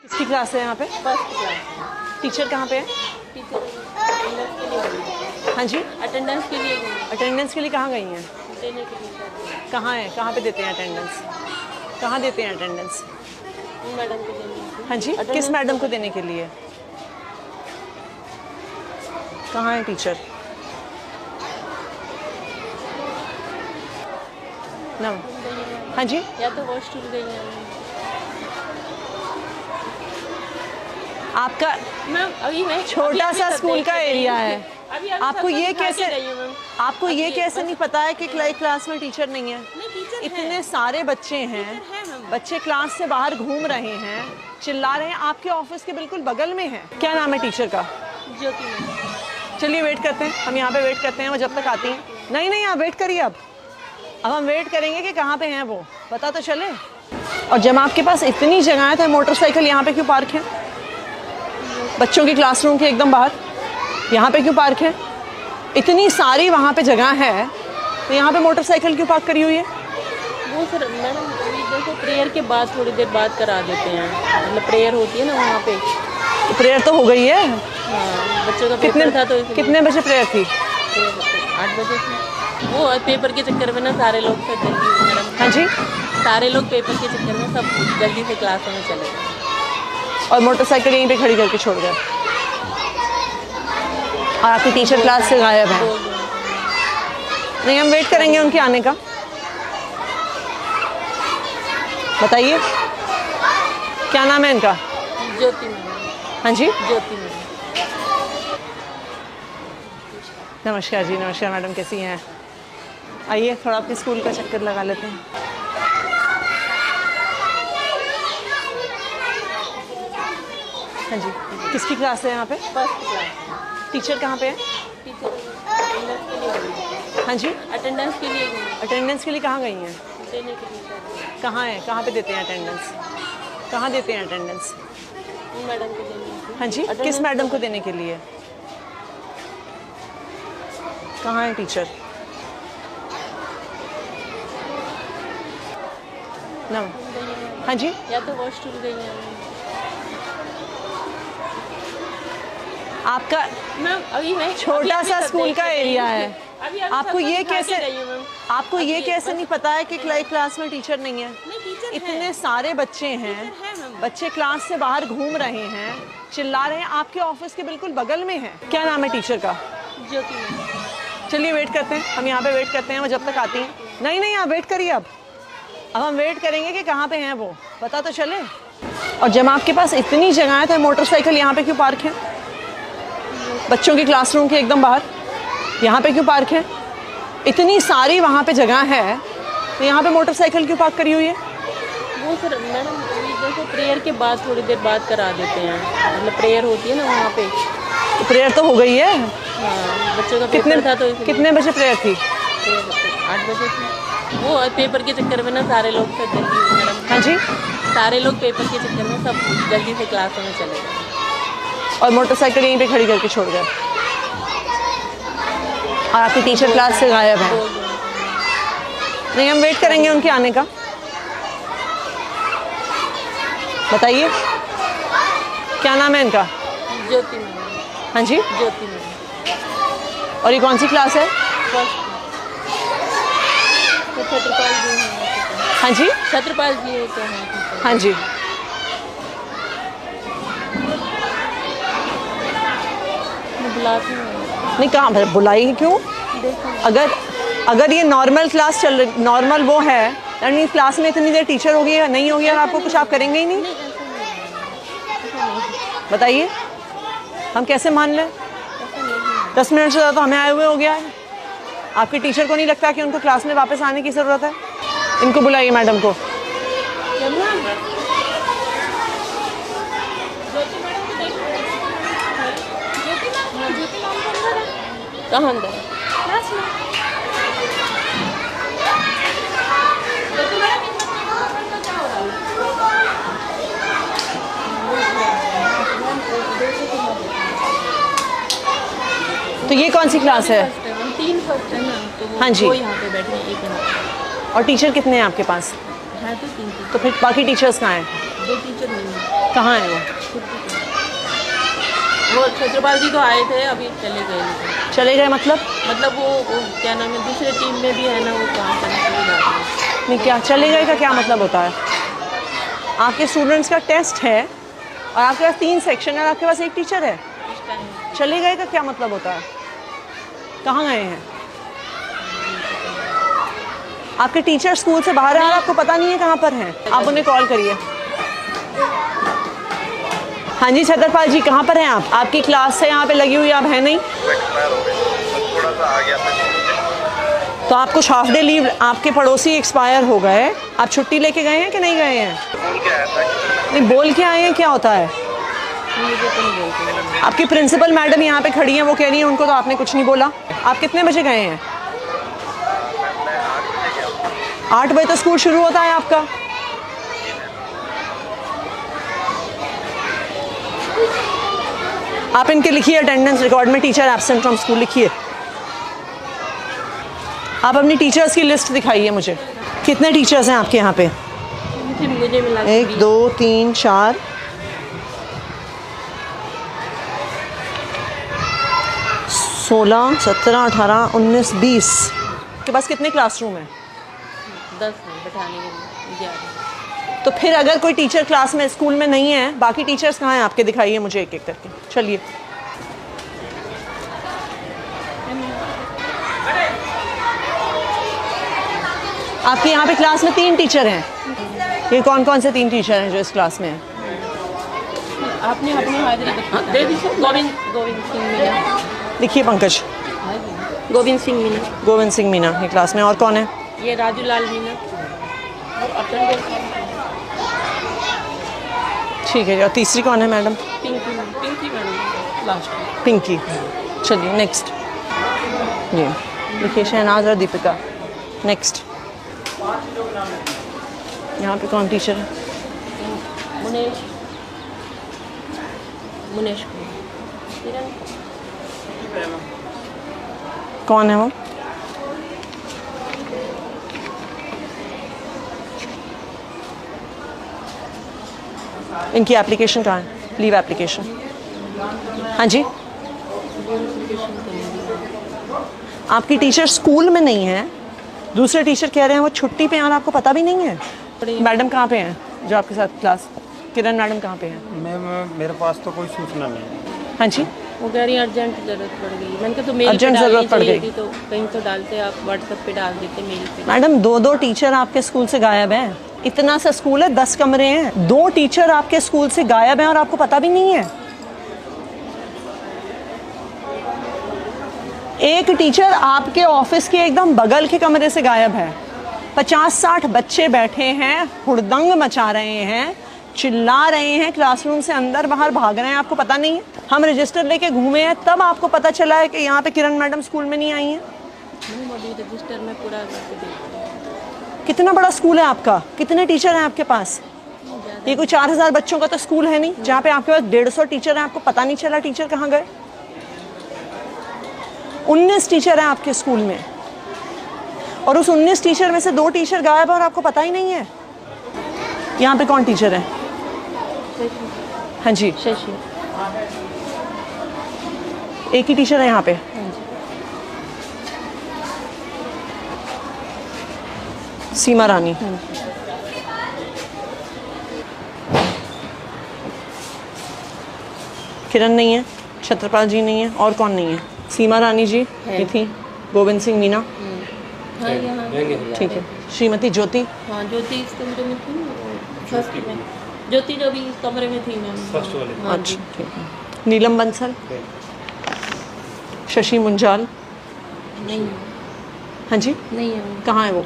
किसकी क्लास है यहाँ पे? First class. टीचर कहाँ पे है? टीचर अटेंडेंस के लिए गई। हाँ जी, अटेंडेंस के लिए गई। अटेंडेंस के लिए कहाँ गई हैं? देने के लिए। कहाँ है? कहाँ पे देते हैं अटेंडेंस? कहाँ देते हैं अटेंडेंस? मैडम को देने के लिए। हाँ जी, किस मैडम को देने के लिए? कहाँ है टीचर? ना हाँ जी, या तो हॉस्टल गई है आपका मैम। अभी मैं छोटा सा स्कूल का एरिया है। अभी आपको ये कैसे मैम? आपको ये कैसे नहीं पता है कि क्लास में टीचर नहीं है? नहीं, टीचर इतने सारे बच्चे हैं, है मैम। बच्चे क्लास से बाहर घूम रहे हैं, चिल्ला रहे हैं, आपके ऑफिस के बिल्कुल बगल में है। क्या नाम है टीचर का? ज्योति मैम। चलिए वेट करते हैं, हम यहाँ पे वेट करते हैं, वो जब तक आती हैं। नहीं आप वेट करिए। अब हम वेट करेंगे कि कहाँ पे हैं वो, पता तो चले। और जब आपके पास इतनी जगह है तो मोटरसाइकिल यहाँ पे क्यों पार्क है? बच्चों के क्लासरूम के एकदम बाहर यहाँ पे क्यों पार्क है? इतनी सारी वहाँ पे जगह है तो यहाँ पे मोटरसाइकिल क्यों पार्क करी हुई है? वो सर मैडम अभी देखो प्रेयर के बाद थोड़ी देर बाद करा देते हैं, मतलब प्रेयर होती है ना वहाँ पे। तो प्रेयर तो हो गई है। हाँ, बच्चों का पेपर था तो कितने बजे प्रेयर थी? 8 बजे थी। वो पेपर के चक्कर में ना सारे लोग फिर जल्दी मैडम। हाँ जी, सारे लोग पेपर के चक्कर में सब जल्दी से क्लासों में चले गए और मोटरसाइकिल यहीं पे खड़ी करके छोड़ गए और आपकी टीचर क्लास से गायब है। नहीं, हम वेट करेंगे उनके आने का। बताइए क्या नाम है इनका? ज्योति मैम। हाँ जी, ज्योति मैम। नमस्कार जी। नमस्कार मैडम, कैसी हैं? आइए थोड़ा आपके स्कूल का चक्कर लगा लेते हैं। हाँ जी, किसकी क्लास है यहाँ पे? First class. टीचर कहाँ पे है? टीचर अटेंडेंस के लिए गई। हाँ जी, अटेंडेंस के लिए गई। अटेंडेंस के लिए कहाँ गई हैं? देने के लिए। कहाँ है? कहाँ पे देते हैं अटेंडेंस? कहाँ देते हैं अटेंडेंस? मैडम को देने के लिए। हाँ जी, किस मैडम को देने के लिए? कहाँ है टीचर? ना हाँ जी, या तो हॉस्टल गई है आपका मैम। अभी मैं छोटा सा स्कूल का एरिया है। अभी आपको ये कैसे मैम? आपको ये कैसे नहीं पता है कि क्लास में टीचर नहीं है? नहीं, टीचर इतने सारे बच्चे हैं, है मैम। बच्चे क्लास से बाहर घूम रहे हैं, चिल्ला रहे हैं, आपके ऑफिस के बिल्कुल बगल में है। क्या नाम है टीचर का? ज्योति मैम। चलिए वेट करते हैं, हम यहाँ पे वेट करते हैं, वो जब तक आती हैं। नहीं आप वेट करिए। अब हम वेट करेंगे कि कहाँ पे हैं वो, पता तो चले। और जब आपके पास इतनी जगह है तो मोटरसाइकिल यहाँ पे क्यों पार्क है? बच्चों के क्लासरूम के एकदम बाहर यहाँ पे क्यों पार्क है? इतनी सारी वहाँ पे जगह है तो यहाँ पे मोटरसाइकिल क्यों पार्क करी हुई है? वो सर मैडम अभी देखो प्रेयर के बाद थोड़ी देर बाद करा देते हैं, मतलब प्रेयर होती है ना वहाँ पे। तो प्रेयर तो हो गई है। हाँ, बच्चों का पेपर था तो कितने बजे प्रेयर थी? 8 बजे थी। वो पेपर के चक्कर में ना सारे लोग फिर जल्दी मैडम। हाँ जी, सारे लोग पेपर के चक्कर में सब जल्दी से क्लासों में चले गए और मोटरसाइकिल यहीं पे खड़ी करके छोड़ गए और आपकी टीचर क्लास से गायब है। नहीं, हम वेट करेंगे उनके आने का। बताइए क्या नाम है इनका? ज्योति मैम। हाँ जी, ज्योति मैम। और ये कौन सी क्लास है? फर्स्ट। तो छत्रपाल जी हैं। हाँ जी, छत्रपाल जी होते हैं। हाँ जी, बुलाती हूँ। नहीं कहाँ पर बुलाई क्यों? देखो अगर ये नॉर्मल क्लास चल रही, नॉर्मल वो है, यानी क्लास में इतनी देर टीचर होगी या नहीं होगी और आपको कुछ आप करेंगे ही नहीं? बताइए हम कैसे मान लें? 10 मिनट से ज़्यादा तो हमें आए हुए हो गया है। आपके टीचर को नहीं लगता कि उनको क्लास में वापस आने की ज़रूरत है? इनको बुलाइए मैडम को। कहाँ अंदर? तो ये कौन सी क्लास है? 3 फर्स्ट है ना, तो वो हाँ जी। वो यहाँ पे बैठे हैं, एक यहाँ और टीचर कितने हैं आपके पास? है तो 3 तो फिर बाकी टीचर्स कहाँ हैं? 2 टीचर नहीं है। कहाँ है वो छत्रपाल जी तो आए थे, अभी चले गए। चले गए मतलब वो क्या नाम है, दूसरे टीम में भी है ना, वो काम करने के लिए जाते हैं। नहीं, क्या चले गए का क्या मतलब होता है? आपके स्टूडेंट्स का टेस्ट है और आपके पास 3 सेक्शन है और आपके पास एक टीचर है। इस टाइम चले गए का क्या मतलब होता है? कहाँ गए हैं? आपके टीचर स्कूल से बाहर हैं और आपको पता नहीं है कहाँ पर हैं। आप उन्हें कॉल करिए। हाँ जी छतरपाल जी, कहाँ पर हैं आप? आपकी क्लास से यहाँ पे लगी हुई, आप हैं नहीं? थोड़ा सा आ गया था। तो आप कुछ हाफ डे लीव, आपके पड़ोसी एक्सपायर हो गए, आप छुट्टी लेके गए हैं कि नहीं गए हैं? बोल के आया था। नहीं, बोल के आए हैं, क्या होता है? मुझे तो नहीं बोलते। आपकी प्रिंसिपल मैडम यहाँ पे खड़ी हैं, वो कह रही हैं उनको तो आपने कुछ नहीं बोला। आप कितने बजे गए हैं? 8 बजे तो स्कूल शुरू होता है आपका। आप इनके लिखिए अटेंडेंस रिकॉर्ड में टीचर एब्सेंट फ्रॉम स्कूल लिखिए। आप अपनी टीचर्स की लिस्ट दिखाइए मुझे। कितने टीचर्स हैं आपके यहाँ पे? मुझे मिला 1 2 3 4 16 17 18 19 20। के पास कितने क्लासरूम हैं? 10 हैं बैठाने के लिए 11। तो फिर अगर कोई टीचर क्लास में स्कूल में नहीं है, बाकी टीचर्स कहाँ हैं आपके? दिखाइए मुझे एक एक करके। चलिए। आपके यहाँ पे क्लास में 3 टीचर हैं। ये कौन कौन से 3 टीचर हैं जो इस क्लास में हैं? आपने अपनी हाजिरी दे दीजिए। गोविंद सिंह मीना। लिखिए पंकज। गोविंद सिंह मीना। गोविंद सिंह मीना ये क्लास में। और कौन है? ये राजू लाल मीना और अटल गोस्वामी। ठीक है। और तीसरी कौन है madam? Pinky madam last. Pinky. चलिए नेक्स्ट। जी लिखिए शहनाज और दीपिका। नेक्स्ट। यहाँ पे कौन टीचर है? मुनेश कौन है वो? इनकी एप्लीकेशन कहाँ है? Leave application. हाँ जी, आपकी टीचर स्कूल में नहीं है, दूसरे टीचर कह रहे हैं वो छुट्टी पे हैं और आपको पता भी नहीं है। मैडम कहाँ पे हैं जो आपके साथ क्लास? किरण मैडम कहाँ पे हैं? मैम मेरे पास तो कोई सूचना नहीं है। हाँ जी, वो कह रही अर्जेंट ज़रूरत पड़ गई। मैंने कहा तो मेल पे अर्जेंट डालनी ज़रूरत पड़ चाहिए गई। थी, तो कहीं तो डालते आप व्हाट्सएप पे डाल देते मेल पे। मैडम 2-2 टीचर आपके स्कूल से गायब हैं। इतना सा स्कूल है, 10 कमरे हैं, 2 टीचर आपके स्कूल से गायब हैं और आपको पता भी नहीं है। एक टीचर आपके ऑफिस के एकदम बगल के कमरे से गायब है। 50-60 बच्चे बैठे हैं, हुड़दंग मचा रहे हैं, चिल्ला रहे हैं, क्लासरूम से अंदर बाहर भाग रहे हैं, आपको पता नहीं है। हम रजिस्टर लेके घूमे हैं, तब आपको पता चला है कि यहाँ पे किरण मैडम स्कूल में नहीं आई हैं। अभी रजिस्टर में पूरा करके देखते हैं। कितना बड़ा स्कूल है आपका? कितने टीचर हैं आपके पास? ये कोई 4000 बच्चों का तो स्कूल है नहीं जहाँ पे आपके पास 150 टीचर हैं, आपको पता नहीं चला टीचर कहाँ गए। 19 टीचर हैं आपके स्कूल में और उस 19 टीचर में से 2 टीचर गायब है और आपको पता ही नहीं है। यहाँ पे कौन टीचर है? हाँ जी, शशि। एक ही टीचर है यहाँ पे। सीमा रानी। किरण नहीं है, छत्रपाल जी नहीं है, और कौन नहीं है? सीमा रानी जी ये थी, गोविंद सिंह मीना, हाँ यहाँ ठीक है, श्रीमती ज्योति, हाँ ज्योति इस कमरे में थी ना, फर्स्ट में ज्योति जो भी इस कमरे में थी मैम, फर्स्ट वाले। हाँ जी। अच्छा ठीक है, नीलम बंसल, शशि मुंजाल, नहीं हाँ जी, नहीं है। कहाँ है वो?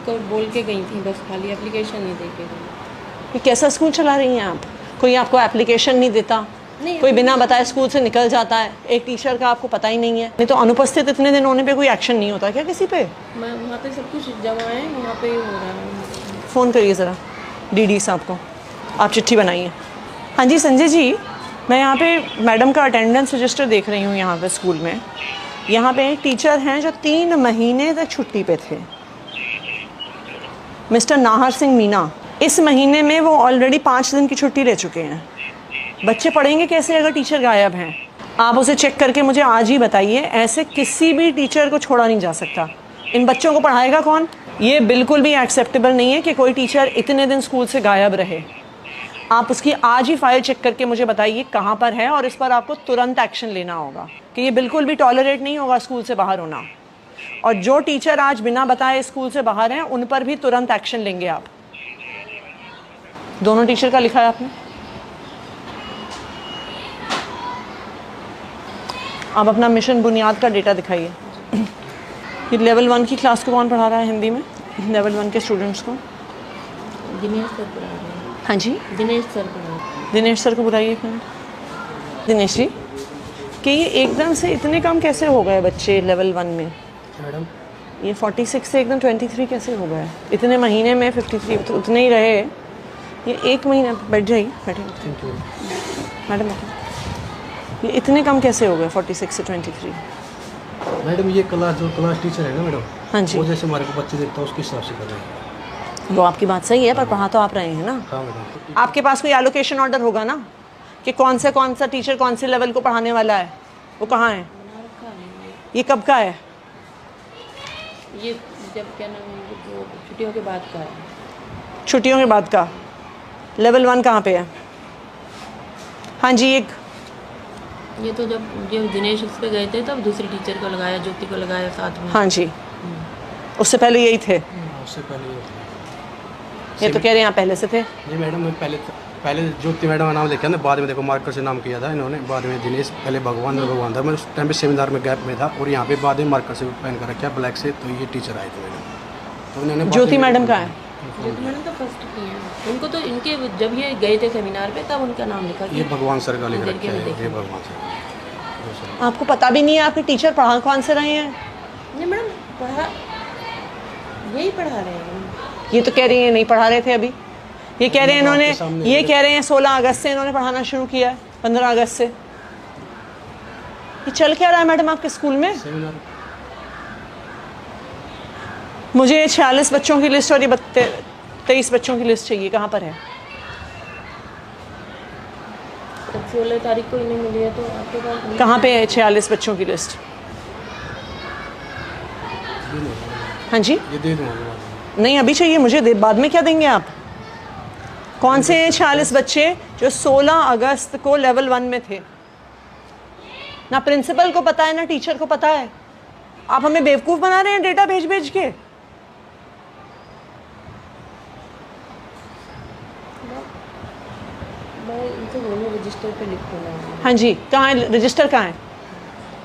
कल बोल के गई थी, बस खाली एप्लीकेशन नहीं दे के गई। ये कैसा स्कूल चला रही हैं आप? कोई आपको एप्लीकेशन नहीं देता, नहीं, कोई बिना बताए स्कूल से निकल जाता है, एक टीचर का आपको पता ही नहीं है। नहीं तो अनुपस्थित इतने दिन होने पे कोई एक्शन नहीं होता क्या किसी पे? मैं वहाँ पे सब कुछ जमा है, वहाँ पे ही हो रहा है। फ़ोन करिए ज़रा डीडी साहब को, आप चिट्ठी बनाइए। हाँ जी संजय जी, मैं यहाँ पे मैडम का अटेंडेंस रजिस्टर देख रही हूँ यहाँ पे स्कूल में। यहाँ पे एक टीचर हैं जो 3 महीने तक छुट्टी पे थे, मिस्टर नाहर सिंह मीना। इस महीने में वो ऑलरेडी 5 दिन की छुट्टी ले चुके हैं। बच्चे पढ़ेंगे कैसे अगर टीचर गायब हैं? आप उसे चेक करके मुझे आज ही बताइए। ऐसे किसी भी टीचर को छोड़ा नहीं जा सकता। इन बच्चों को पढ़ाएगा कौन? ये बिल्कुल भी एक्सेप्टेबल नहीं है कि कोई टीचर इतने दिन स्कूल से गायब रहे। आप उसकी आज ही फाइल चेक करके मुझे बताइए कहाँ पर है, और इस पर आपको तुरंत एक्शन लेना होगा कि ये बिल्कुल भी टॉलरेट नहीं होगा स्कूल से बाहर होना। और जो टीचर आज बिना बताए स्कूल से बाहर हैं उन पर भी तुरंत एक्शन लेंगे आप। दोनों टीचर का लिखा है आपने? आप अपना मिशन बुनियाद का डेटा दिखाइए। ये लेवल 1 की क्लास को कौन पढ़ा रहा है हिंदी में? लेवल 1 के स्टूडेंट्स को दिनेश सर पढ़ा रहे हैं। हाँ जी, दिनेश सर पढ़ा रहे हैं। दिनेश सर को बुलाइए एक मिनट। दिनेश जी, कि ये एकदम से इतने कम कैसे हो गए बच्चे लेवल 1 में? मैडम ये 46 से एकदम 23 कैसे हो गए? इतने महीने में 53 तो उतने ही रहे। ये एक महीना, बैठ जाइए, बैठिए मैडम, बैठिए। ये इतने कम कैसे हो गए 46 से 23? मैडम ये क्लास टीचर है ना मैडम, हाँ जी, वो जैसे हमारे को बच्चे देखता है उसके हिसाब से कर रहे हैं। वो आपकी बात सही है, पर पढ़ा तो आप रहे हैं ना। हाँ मैडम। आपके पास कोई एलोकेशन ऑर्डर होगा ना कि कौन सा टीचर कौन से लेवल को पढ़ाने वाला है? वो कहाँ है? ये कब का है? ये जब क्या नाम है, वो छुट्टियों के बाद का है। छुट्टियों के बाद का। लेवल 1 कहाँ पे है? हाँ जी, एक ये तो जब दिनेश उस पे गए थे तब दूसरी टीचर को लगाया, ज्योति को लगाया साथ में। हाँ जी, उससे पहले यही थे। उससे पहले ये तो कह रहे हैं आप पहले से थे। जी मैडम, मैं पहले ज्योति मैडम का नाम लिखा था, बाद में देखो मार्कर से नाम किया था इन्होंने। बाद में दिनेश, पहले भगवान था। मैं उस टाइम पे सेमिनार में गैप में था, और यहाँ पे बाद में मार्कर से पहन कर रखा ब्लैक से। तो ये टीचर आए थे मैडम, तो इन्होंने ज्योति मैडम का है? ज्योति मैडम तो फर्स्ट की हैं। उनको तो इनके जब ये गए थे सेमिनार पे तब उनका नाम लिखा ये भगवान सर का लिख इधर रखा के है। भी ये भगवान सर। आपको पता भी नहीं है आपके टीचर पढ़ा कौन से रहे हैं? नहीं मैडम, यही पढ़ा रहे हैं। ये तो कह रही हैं नहीं पढ़ा रहे थे अभी। ये कह रहे हैं इन्होंने, ये कह रहे हैं 16 अगस्त से इन्होंने पढ़ाना शुरू किया है, 15 अगस्त से। ये चल क्या रहा है मैडम आपके स्कूल में? सेमिनार मुझे 46 बच्चों की लिस्ट और ये 23 बच्चों की लिस्ट चाहिए। कहाँ पर है? जब 16 तारीख को इन्हें मिली है तो आपके पास कहाँ पे है 46 बच्चों की लिस्ट? हाँ जी, ये दे दूँगा। नहीं अभी चाहिए मुझे, बाद में क्या देंगे आप? कौन से 46 बच्चे जो 16 अगस्त को लेवल 1 में थे? ना प्रिंसिपल को पता है ना टीचर को पता है। आप हमें बेवकूफ़ बना रहे हैं डेटा भेज भेज के। मैं इनसे बोलूँ रजिस्टर पे लिखो ना। हाँ जी, कहाँ है रजिस्टर? कहाँ है?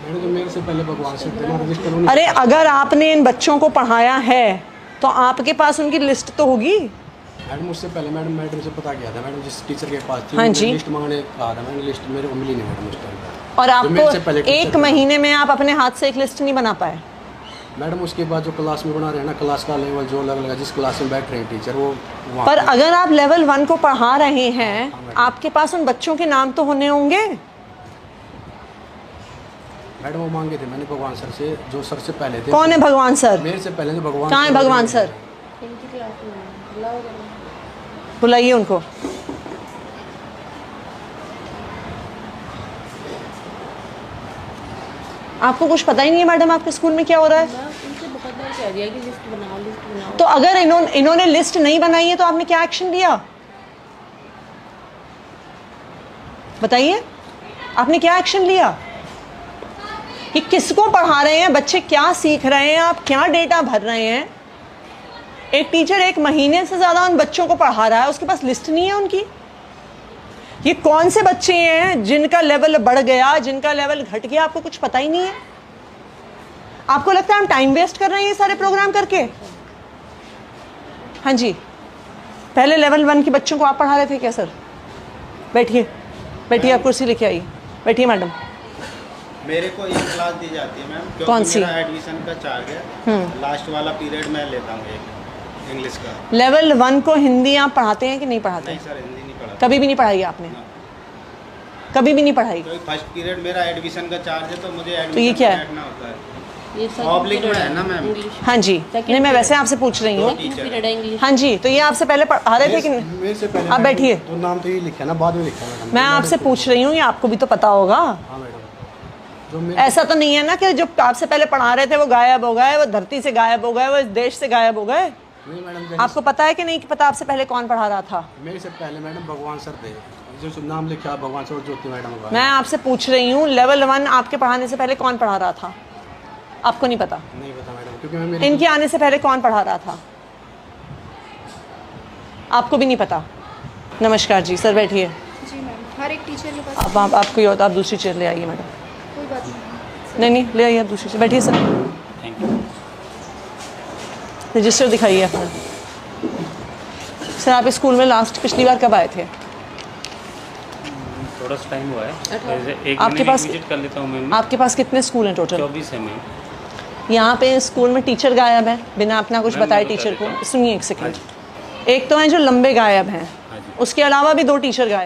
मैडम तो मेरे से पहले भगवान सर थे ना, रजिस्टर। अरे अगर आपने इन बच्चों को पढ़ाया है तो आपके पास उनकी लिस्ट तो होगी। मैडम उससे पहले मैडम से पता किया था मैडम, जिस टीचर के पास थी। हाँ जी, लिस्ट मांगने कहा था मैंने, लिस्ट मेरे को मिली नहीं मैडम उस टाइम पर। और आपको एक महीने में आप अपने हाथ से एक लिस्ट नहीं बना पाए? मैडम उसके बाद जो क्लास में बना रहे हैं ना, क्लास का लेवल जो अलग अलग जिस क्लास में बैठ रहे हैं टीचर, वो पर अगर आप लेवल 1 को पढ़ा रहे हैं आपके पास उन बच्चों के नाम तो होने होंगे। मैडम वो मांगे थे मैंने भगवान सर से, जो सर से पहले थे। कौन है भगवान सर? मेरे से पहले जो भगवान। कहाँ है भगवान सर? इनकी क्लास में बुलाओ जरा। बुलाइए उनको। आपको कुछ पता ही नहीं है मैडम आपके स्कूल में क्या हो रहा है? इनसे बहुत बार कह दिया कि लिस्ट बनाओ, लिस्ट बनाओ। तो अगर इन्होंने लिस्ट नहीं बनाई है तो आपने क्या एक्शन लिया? बताइए, आपने क्या एक्शन लिया? कि किसको पढ़ा रहे हैं, बच्चे क्या सीख रहे हैं, आप क्या डेटा भर रहे हैं? एक टीचर एक महीने से ज़्यादा उन बच्चों को पढ़ा रहा है, उसके पास लिस्ट नहीं है उनकी। ये कौन से बच्चे हैं जिनका लेवल बढ़ गया, जिनका लेवल घट गया, आपको कुछ पता ही नहीं है? आपको लगता है हम टाइम वेस्ट कर रहे हैं ये सारे प्रोग्राम करके? हाँ जी, पहले लेवल 1 के बच्चों को आप पढ़ा रहे थे क्या सर? बैठिए बैठिए, आप कुर्सी लेके आइए, बैठिए मैडम। मेरे को एक क्लास दी जाती है मैम, क्योंकि कौन सी? मेरा एडमिशन का चार्ज है। लास्ट वाला पीरियड मैं लेता हूँ एक इंग्लिश का। लेवल 1 को हिंदी आप पढ़ाते हैं कि नहीं पढ़ाते? नहीं सर, हिंदी नहीं पढ़ा। कभी भी नहीं पढ़ाई आपने? कभी भी नहीं पढ़ाई? क्योंकि फर्स्ट पीरियड मेरा एडमिशन का चार्ज है, तो मुझे तो ये एडमिशन क्या है? बैठना होता है। ये सब Public में है ना मैम? इंग्लिश हाँ जी, नहीं मैं वैसे आपसे पूछ रही हूँ। पीरियड है इंग्लिश। हाँ जी, तो ये आपसे पहले पढ़ा रहे थे कि नहीं? मेरे से पहले आप बैठिए। तो नाम तो ये लिखा है ना, बाद में लिखा है मैडम। मैं आपसे पूछ रही हूँ, ये आपको भी तो पता होगा। हाँ मैडम, जो मैं ऐसा तो नहीं है ना कि जो आपसे पहले पढ़ा रहे थे वो गायब हो गए, वो धरती से गायब हो गए, वो इस देश से गायब हो गए। नहीं मैडम, आपको पता है कि नहीं कि पता आपसे पहले कौन पढ़ा रहा था? मेरे से पहले मैडम भगवान सर थे, जो नाम लिखा है भगवान सर और ज्योति मैडम का। मैं आपसे पूछ रही हूँ, लेवल 1 आपके पढ़ाने से पहले कौन पढ़ा रहा था? आपको नहीं पता? नहीं पता मैडम, क्योंकि मैं मेरी इनके आने से पहले कौन पढ़ा रहा था? आपको भी नहीं पता? नमस्कार जी, सर बैठिए। जी मैम, हर एक टीचर के पास अब आप कोई और, आप दूसरी चेयर ले आइए मैडम। कोई बात नहीं। नहीं ले आइए आप दूसरी चेयर, बैठिए सर। Thank you. रजिस्टर दिखाइए अपना। सर आप इस स्कूल में लास्ट पिछली बार कब आए थे? थोड़ा सा टाइम हुआ है, एक आपके महीने पास- विजिट कर लेता हूँ मैम। आपके पास कितने स्कूल हैं टोटल? 24 है मैम। यहाँ पे स्कूल में टीचर गायब है बिना अपना कुछ मैम, बताए मैं बता टीचर देता को। हूँ। सुनिए एक सेकंड। एक तो हैं जो लंबे गायब हैं, उसके अलावा भी 2 टीचर गायब